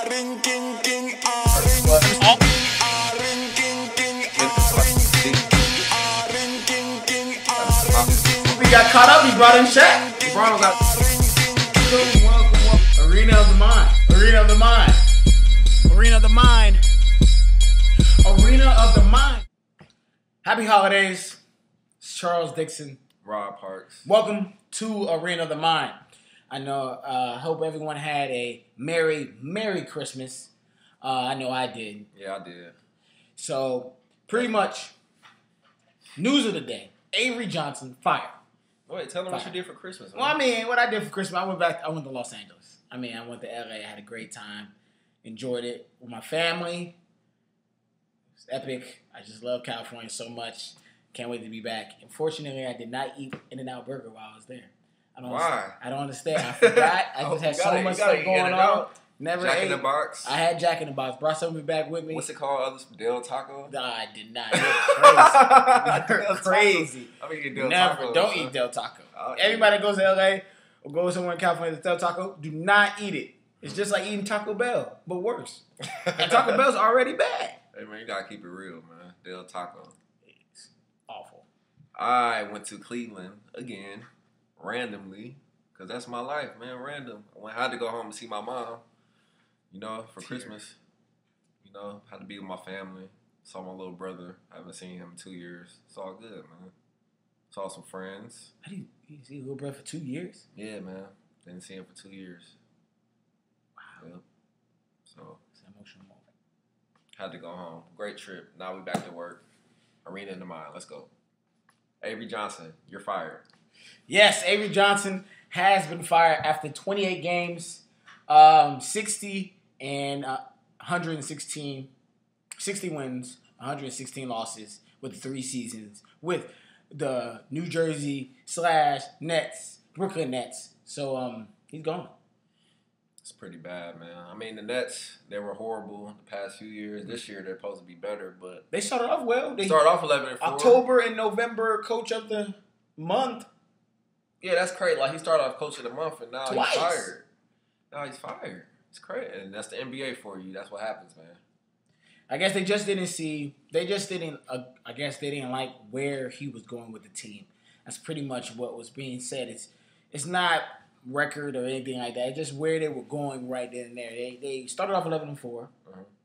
We got caught up. He brought in Shaq. LeBron got welcome. Arena of the Mind. Arena of the Mind. Arena of the Mind. Arena of the Mind. Happy holidays. It's Charles Dickson, Rob Parks. Welcome to Arena of the Mind. I know. Hope everyone had a Merry Christmas. I know I did. Yeah, I did. So pretty much, news of the day: Avery Johnson fired. Wait, tell them what you did for Christmas. Well, I mean, what I did for Christmas, I went to Los Angeles. I went to LA. I had a great time. Enjoyed it with my family. It's epic. I just love California so much. Can't wait to be back. Unfortunately, I did not eat In-N-Out Burger while I was there. Why? I don't understand. I forgot. I just had so much stuff going on. Never Jack ate. in the Box. I had Jack in the Box. Brought some of it back with me. What's it called? Del Taco? No, I did not. You're crazy. I mean, Del Never. Taco. Don't eat Del Taco. I'll Everybody that goes to LA or goes somewhere in California to Del Taco, do not eat it. It's just like eating Taco Bell, but worse. And Taco Bell's already bad. Hey, man, you got to keep it real, man. Del Taco. It's awful. I went to Cleveland again, randomly, because that's my life, man, random. I had to go home and see my mom, for Christmas. Had to be with my family. Saw my little brother. I haven't seen him in 2 years. It's all good, man. Saw some friends. How do you see your little brother for 2 years? Yeah, man. Didn't see him for 2 years. Wow. Yep. So. It's an emotional moment. Had to go home. Great trip. Now we back to work. Arena in the Mind. Let's go. Avery Johnson, you're fired. Yes, Avery Johnson has been fired after 28 games, 60 and 116, 60 wins, 116 losses with 3 seasons with the New Jersey / Nets, Brooklyn Nets. So he's gone. It's pretty bad, man. I mean, the Nets, they were horrible the past few years. This year, they're supposed to be better, but They started off well. They started off 11-4. October and November Coach of the Month. Yeah, that's crazy. Like, he started off Coach of the Month, and now Twice. he's fired. Now he's fired. It's crazy. And that's the NBA for you. That's what happens, man. I guess they just didn't see. They just didn't. I guess they didn't like where he was going with the team. That's pretty much what was being said. It's not record or anything like that. It's just where they were going right then and there. They started off 11-4,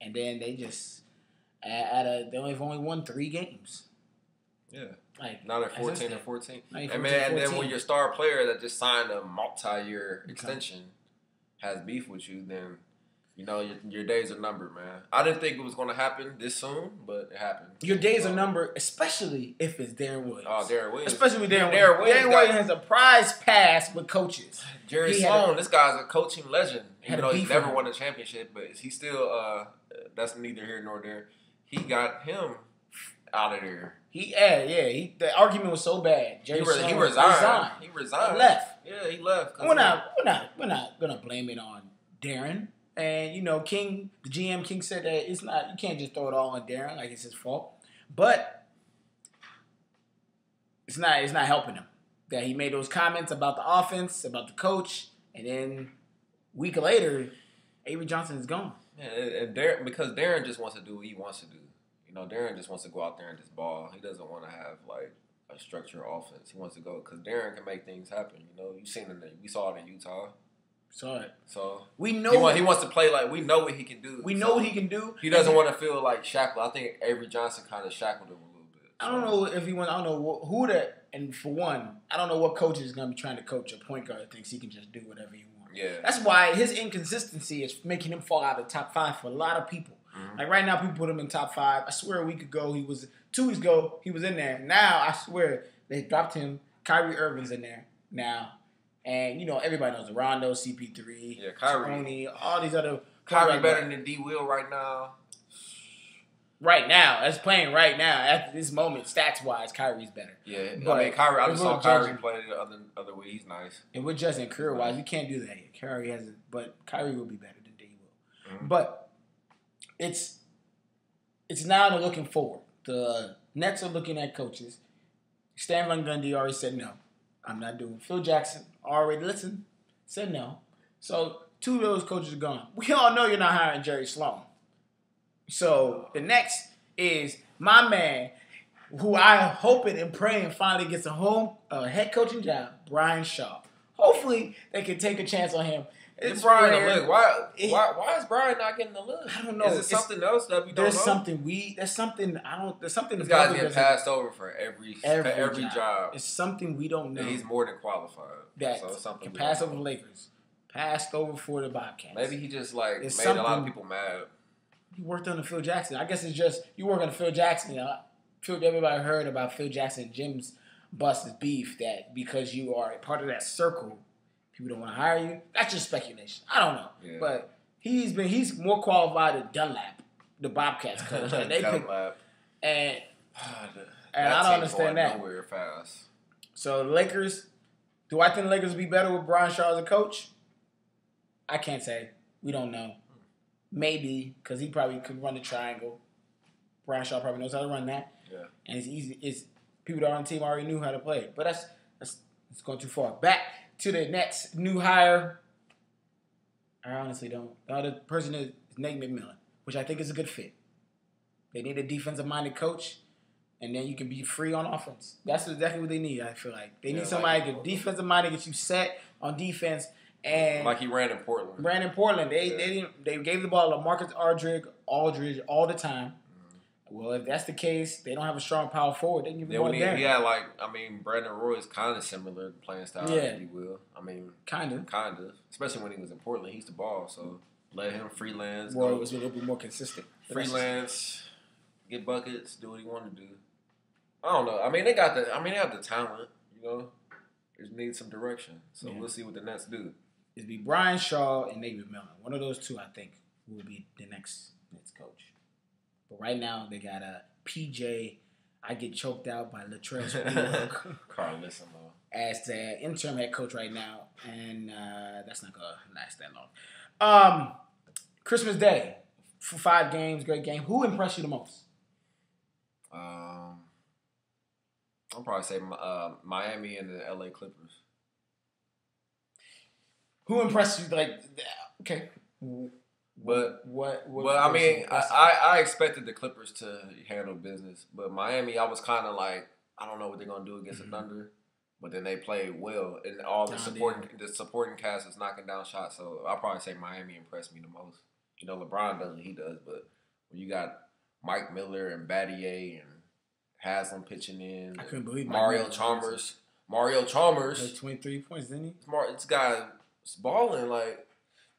and then they just they've only won 3 games. Yeah. Like now they're 14-14. And then when your star player that just signed a multi-year extension has beef with you, then your days are numbered, man. I didn't think it was going to happen this soon, but it happened. Your days are numbered, especially if it's Darren Williams. Oh, Darren Williams. Especially with Darren Williams. Darren Williams has a prize pass with coaches. Jerry Sloan, this guy's a coaching legend. Even though he's never won a championship, but he's still, that's neither here nor there. He got him out of there. The argument was so bad. He resigned. He resigned. He left. Yeah, he left. We're not gonna blame it on Darren. And King, the GM King said that it's not. You can't just throw it all on Darren like it's his fault. But it's not helping him that he made those comments about the offense, about the coach, and then a week later, Avery Johnson is gone. Yeah, and because Darren just wants to do what he wants to do. Darren just wants to go out there and just ball. He doesn't want to have like a structured offense. He wants to go because Darren can make things happen. You've seen we saw it in Utah. Saw it. So we know he wants to play like we know what he can do. We know what he can do. He doesn't want to feel like shackled. I think Avery Johnson kind of shackled him a little bit. So. I don't know if he wants. I don't know who that. And for one, I don't know what coach is going to be trying to coach a point guard that thinks he can just do whatever he wants. Yeah. That's why his inconsistency is making him fall out of the top 5 for a lot of people. Mm-hmm. Like right now, people put him in top 5. I swear a week ago, 2 weeks ago, he was in there. Now, I swear, they dropped him. Kyrie Irving's in there now. And, everybody knows Rondo, CP3, Tony, all these other... Kyrie better than D. Will right now. Right now. That's playing right now. At this moment, stats-wise, Kyrie's better. Yeah. But I just saw Kyrie play the other way. He's nice. And we're judging career-wise. You can't do that yet. Kyrie will be better than D. Will. Mm-hmm. But... It's now they're looking forward. The Nets are looking at coaches. Stan Van Gundy already said no. I'm not doing. Phil Jackson already said no. So Two of those coaches are gone. We all know you're not hiring Jerry Sloan. So the next is my man, who I'm hoping and praying finally gets a head coaching job, Brian Shaw. Hopefully they can take a chance on him. It's Brian a look. Why is Brian not getting the look? I don't know. Is it something else that we don't know? There's something This guy's getting passed over for every job. It's something we don't know. And he's more than qualified. That can pass over the Lakers. Passed over for the Bobcats. Maybe he just made a lot of people mad. He worked under Phil Jackson. I guess it's just you work under Phil Jackson. Everybody heard about Phil Jackson and Jim's Bus's beef that because you are a part of that circle, people don't want to hire you. That's just speculation. I don't know. Yeah. But he's more qualified than Dunlap, the Bobcats coach. And Dunlap. And I don't understand that. Nowhere fast. So the Lakers, do I think the Lakers will be better with Brian Shaw as a coach? I can't say. We don't know. Maybe, because he probably could run the triangle. Brian Shaw probably knows how to run that. Yeah. And it's easy. It's people that are on the team already knew how to play it. But that's going too far. Back to the Nets new hire. I honestly don't. The other person is Nate McMillan, which I think is a good fit. They need a defensive-minded coach, and then you can be free on offense. That's exactly what they need, I feel like. They need somebody to get defensive-minded, get you set on defense. And like he ran in Portland. They gave the ball to Marcus Aldridge all the time. Well, if that's the case, they don't have a strong power forward. They can give the ball to Darren. Yeah, Brandon Roy is kind of similar to playing style, if you will. Kind of. Especially when he was in Portland. He's the ball, so let him freelance. Roy was a little bit more consistent. Freelance, get buckets, do what he wanted to do. I don't know. They have the talent, you know. Just need some direction. So we'll see what the Nets do. It'd be Brian Shaw and Nate McMillan. One of those two, I think, will be the next Nets coach. But right now, they got a PJ. I get choked out by Latrell Carlissimo as the interim head coach right now, and that's not gonna last that long. Christmas Day, 5 games, great game. Who impressed you the most? I'll probably say Miami and the LA Clippers. Who impressed you? Okay. I expected the Clippers to handle business, but Miami, I was kind of like, I don't know what they're gonna do against the Thunder, but then they played well, and all the supporting cast is knocking down shots. So I'll probably say Miami impressed me the most. You know, LeBron does what he does, but when you got Mike Miller and Battier and Haslam pitching in, I couldn't believe Mario Chalmers. Mario Chalmers. Like 23 points, didn't he? This guy was balling,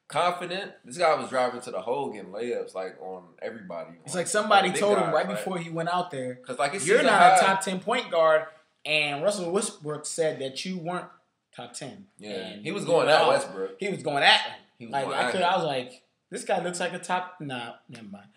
confident. This guy was driving to the hole getting layups, on everybody. It's like somebody told him right before he went out there, because you're not a top 10 point guard, and Russell Westbrook said that you weren't top 10. Yeah, and he was going at Westbrook. He was going at him. I was like, this guy looks like a top. Nah, never mind.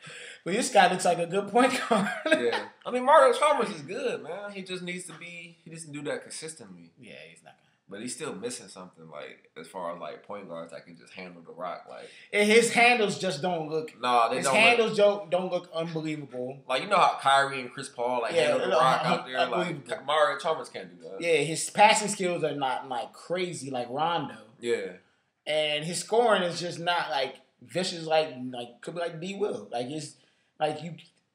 But this guy looks like a good point guard. Yeah, Mario Chalmers is good, man. He just needs to be. He doesn't do that consistently. Yeah, he's not. But he's still missing something, as far as point guards that can just handle the rock, And his handles just don't look. No, his handles don't look unbelievable. You know how Kyrie and Chris Paul handle the rock out there. Mario Chalmers can't do that. Yeah, his passing skills are not crazy like Rondo. Yeah, and his scoring is just not vicious could be D Will.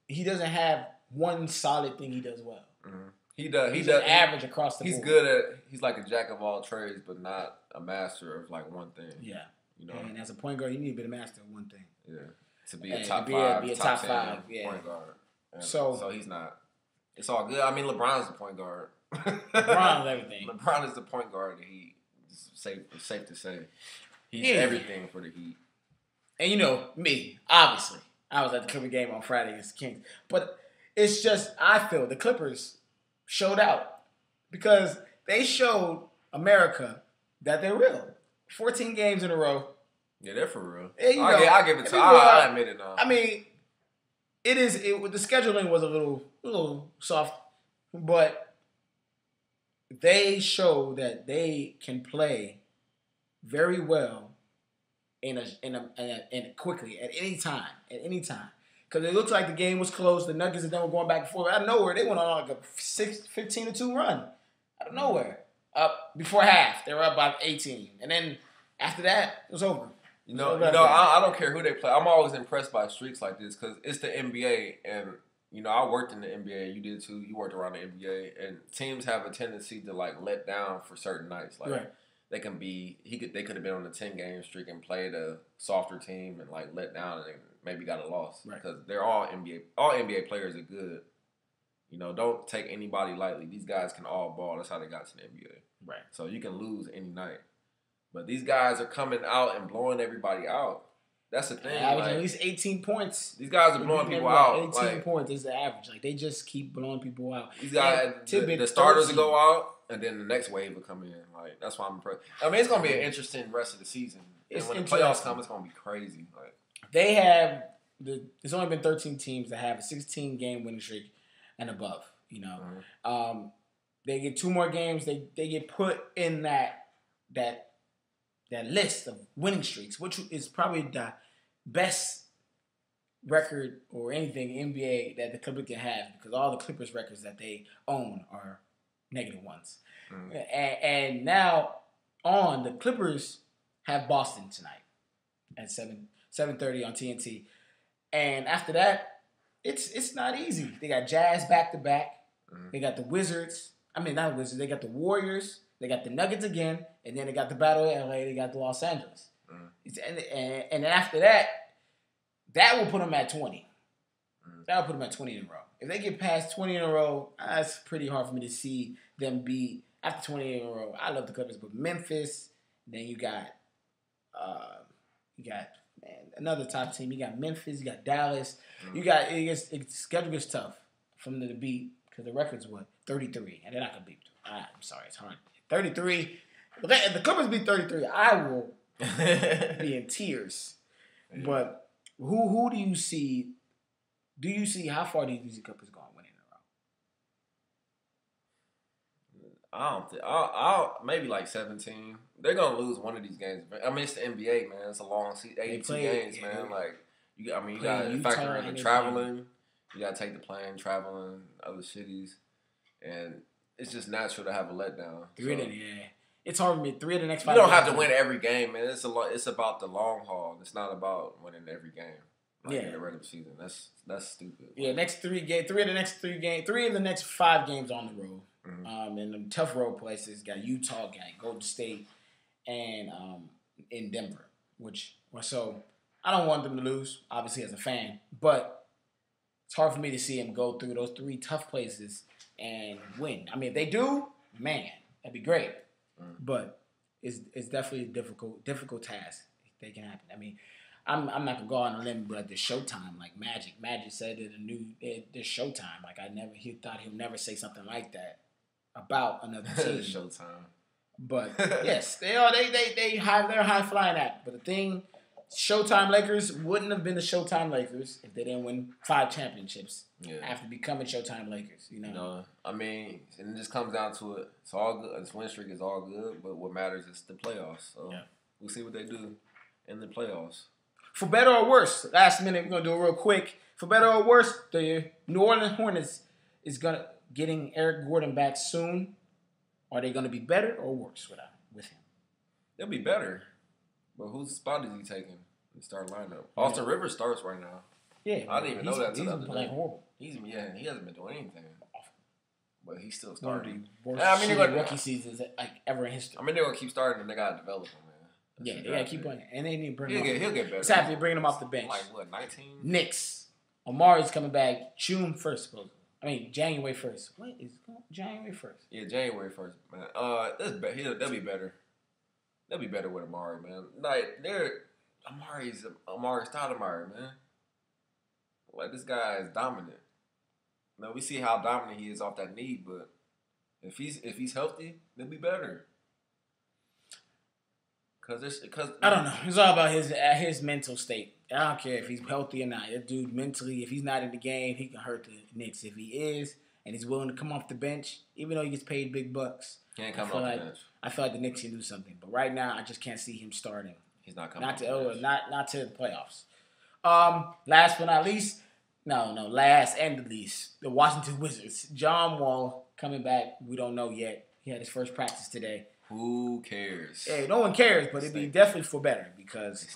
He doesn't have one solid thing he does well. Mm-hmm. He does. He's average across the board. He's good at. He's like a jack of all trades, but not a master of one thing. Yeah, you know. And as a point guard, you need to be the master of one thing. Yeah, to be a top 5, be a top 10 5 point guard. And so he's not. It's all good. LeBron's the point guard. LeBron's everything. LeBron is the point guard. It's safe to say he's everything for the Heat. And me, obviously, I was at the Clipper game on Friday against the Kings, but it's just I feel the Clippers showed out because they showed America that they're real. 14 games in a row. Yeah, they're for real. I give it to. I admit it now. It is. The scheduling was a little soft, but they show that they can play very well in quickly at any time. Because it looks like the game was close. The Nuggets and them were going back and forth. Out of nowhere, they went on a 15-2 run. Out of nowhere. Up before half, they were up by 18. And then after that, it was over. I don't care who they play. I'm always impressed by streaks like this because it's the NBA, and I worked in the NBA. You did too. You worked around the NBA, and teams have a tendency to like let down for certain nights. Like Right. they can be, they could have been on a 10-game streak and played a softer team and like let down and maybe got a loss because they're all NBA. All NBA players are good. Don't take anybody lightly. These guys can all ball. That's how they got to the NBA. Right. So you can lose any night. But these guys are coming out and blowing everybody out. That's the thing. Averaging at least 18 points. These guys are blowing people out. 18 points is the average. Like, they just keep blowing people out. These guys, the starters will go out, and then the next wave will come in. Like, that's why I'm impressed. I mean, it's going to be an interesting rest of the season. And when the playoffs come, it's going to be crazy. Like, they have there's only been 13 teams that have a 16-game winning streak and above. They get 2 more games. They get put in that list of winning streaks, which is probably the best record or anything NBA that the Clippers can have because all the Clippers records that they own are -1s. Mm-hmm. And now the Clippers have Boston tonight at 7:30 on TNT. And after that, it's not easy. They got Jazz back-to-back. Mm-hmm. They got the Wizards. I mean, not Wizards. They got the Warriors. They got the Nuggets again, and then they got the Battle of LA. They got the Los Angeles. And after that, that will put them at 20. That will put them at 20 in a row. If they get past 20 in a row, that's pretty hard for me to see them beat after 20 in a row. I love the Clippers, but Memphis. Then you got another top team. You got Memphis. You got Dallas. You got schedule gets tough for them to beat because the record's 33, and they're not gonna beat. I'm sorry, it's hard. 33. If the Clippers beat 33, I will be in tears. Yeah. But who do you see? Do you see how far do you see the Clippers going winning in a row? I don't think. I'll maybe like 17. They're gonna lose one of these games. I mean, it's the NBA, man. It's a long season, 82 games, man. Like you got to factor in the traveling. You got to take the plane, traveling other cities, and it's just natural to have a letdown. It's hard for me. 3 of the next 5. You don't have to win every game, man. It's about the long haul. It's not about winning every game. In the regular season, that's stupid. Yeah, next 3 games. 3 of the next 3 games. 3 of the next 5 games on the road. Mm-hmm. And the tough road places got Utah, got Golden State, and in Denver. So I don't want them to lose, obviously as a fan, but it's hard for me to see them go through those 3 tough places and win. I mean, if they do, man, that'd be great. But it's definitely a difficult task. They can happen. I mean, I'm not gonna go on a limb, but the Showtime, like Magic said it this Showtime. Like he thought he'll never say something like that about another team. Showtime. But yes, they're high flying at. But the thing, Showtime Lakers wouldn't have been the Showtime Lakers if they didn't win 5 championships after becoming Showtime Lakers. I mean, and it just comes down to it. It's all good. This win streak is all good, but what matters is the playoffs. So we'll see what they do in the playoffs. For better or worse, last minute, we're going to do it real quick. For better or worse, the New Orleans Hornets is getting Eric Gordon back soon. Are they going to be better or worse with him? They'll be better. But whose spot is he taking in the starting lineup? Austin Rivers starts right now. Yeah. I didn't even know that until the other day. He's playing horrible. He hasn't been doing anything. But he's still starting. Rookie seasons ever in history. I mean, they're going to keep starting and they got to develop him, man. Yeah, they gotta keep playing, and they need to bring him. He'll get better. It's happy to bring him off the bench. Like what, 19? Knicks. Amari's coming back June 1st, supposedly. I mean January 1st. What is January 1st? Yeah, January 1st, man. They'll be better. They'll be better with Amari, man. Like Amari's not Amari, man. Like this guy is dominant. Now we see how dominant he is off that knee, but if he's healthy, they'll be better. Cause I don't know. It's all about his mental state. I don't care if he's healthy or not. That dude mentally, if he's not in the game, he can hurt the Knicks. If he is, and he's willing to come off the bench, even though he gets paid big bucks, can't come off the bench. I feel like the Knicks can do something, but right now I just can't see him starting. He's not coming. Not to the playoffs. Last but not least, last and the least, the Washington Wizards. John Wall coming back. We don't know yet. He had his first practice today. Who cares? Hey, no one cares, but it'd be definitely for better because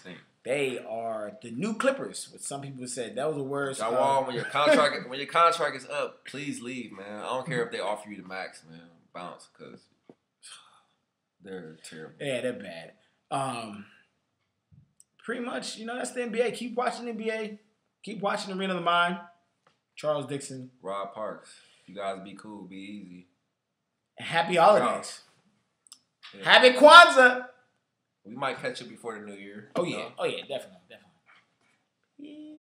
they are the new Clippers. What some people said that was the worst. Jawal, when your contract is up, please leave, man. I don't care if they offer you the max, man. Bounce, because they're terrible. Yeah, they're bad. Pretty much, that's the NBA. Keep watching the NBA. Keep watching Arena of the Mind. Charles Dickson. Rob Parks. You guys be cool. Be easy. Happy holidays. Yeah. Happy Kwanzaa. We might catch it before the new year. Oh, yeah. Oh, yeah. Definitely. Yeah.